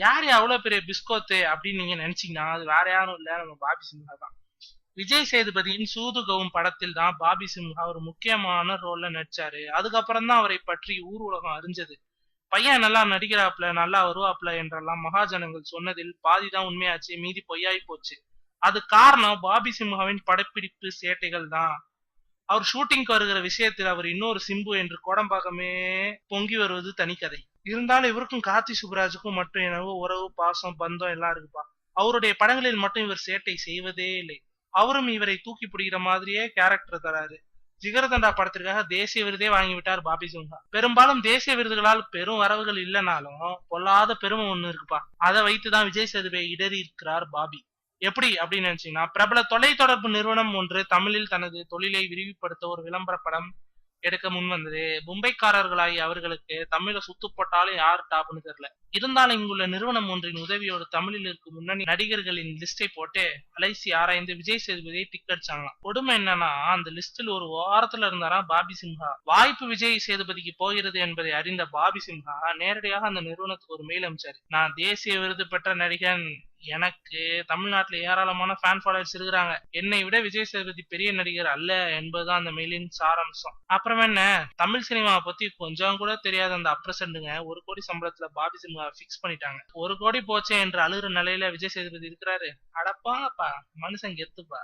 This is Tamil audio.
யாரு அவ்வளவு பெரிய பிஸ்கோத்து அப்படின்னு நீங்க நினைச்சீங்கன்னா அது வேற யாரும் இல்ல, நம்ம பாபி சிம்ஹா தான். விஜய் சேதுபதியின் சூதுகவும் படத்தில் தான் பாபி சிம்ஹா ஒரு முக்கியமான ரோல்ல நடிச்சாரு. அதுக்கப்புறம் தான் அவரை பற்றி ஊர் உலகம் அறிஞ்சது. பையன் நல்லா நடிக்கிறாப்ல, நல்லா வருவாப்ல என்றெல்லாம் மகாஜனங்கள் சொன்னதில் பாதிதான் உண்மையாச்சு, மீதி பொய்யாய் போச்சு. அது காரணம் பாபி சிம்ஹாவின் படப்பிடிப்பு சேட்டைகள் தான். அவர் ஷூட்டிங்க்கு வருகிற விஷயத்தில் அவர் இன்னொரு சிம்பு என்று கோடம்பாக்கமே பொங்கி வருவது தனிக்கதை. இருந்தாலும் இவருக்கும் கார்த்தி சுப்புராஜுக்கும் மட்டும் என்னவோ உறவு, பாசம், பந்தம் எல்லாம் இருக்குப்பா. அவருடைய படங்களில் மட்டும் இவர் சேட்டை செய்வதே இல்லை. அவரும் இவரை தூக்கி பிடிக்கிற மாதிரியே கேரக்டர் தராரு. ஜிகர்தண்டா படத்திற்காக தேசிய விருதே வாங்கிவிட்டார் பாபி சிம்ஹா. பெரும்பாலும் தேசிய விருதுகளால் பெரும் வரவுகள் இல்லைனாலும் பொல்லாத பெருமை ஒண்ணு இருக்குப்பா. அதை வைத்துதான் விஜய் சேதுபதியை இடறி இருக்கிறார் பாபி. எப்படி அப்படின்னு நினைச்சீங்கன்னா, பிரபல தொலைத்தொடர்பு நிறுவனம் ஒன்று தமிழில் தனது தொழிலை விரிவுபடுத்த ஒரு விளம்பர படம் எடுக்க முன் வந்தது. மும்பைக்காரர்களாகி அவர்களுக்கு தமிழ சுத்து போட்டாலும் யார் டாப்னு தெரியல. இருந்தாலும் இங்குள்ள நிறுவனம் ஒன்றின் உதவியோடு தமிழில் இருக்கும் முன்னணி நடிகர்களின் லிஸ்டை போட்டு அலைசி ஆராய்ந்து விஜய் சேதுபதியை டிக் அடிச்சாங்களாம். கொடுமை என்னன்னா, அந்த லிஸ்டில் ஒரு வாரத்துல இருந்தாரா பாபி சிம்ஹா. வாய்ப்பு விஜய் சேதுபதிக்கு போகிறது என்பதை அறிந்த பாபி சிம்ஹா நேரடியாக அந்த நிறுவனத்துக்கு ஒரு மெயில் அனுப்பிச்சாரு. நான் தேசிய விருது பெற்ற நடிகன், எனக்கு தமிழ்நாட்டுல ஏராளமான ஃபேன் ஃபாலோவர்ஸ் இருக்கிறாங்க. என்னை விட விஜய் சேதுபதி பெரிய நடிகர் அல்ல என்பதுதான் அந்த மெயிலின் சாராம்சம். அப்புறம் என்ன, தமிழ் சினிமாவை பத்தி கொஞ்சம் கூட தெரியாத அந்த அப்ரசன்ட்டுங்க 1 கோடி சம்பளத்துல பாபி சிம்ஹா பிக்ஸ் பண்ணிட்டாங்க. 1 கோடி போச்சே என்று அழுகிற நிலையில விஜய் சேதுபதி இருக்கிறாரு. அடப்பாங்கப்பா, மனுஷன் கெத்துப்பா.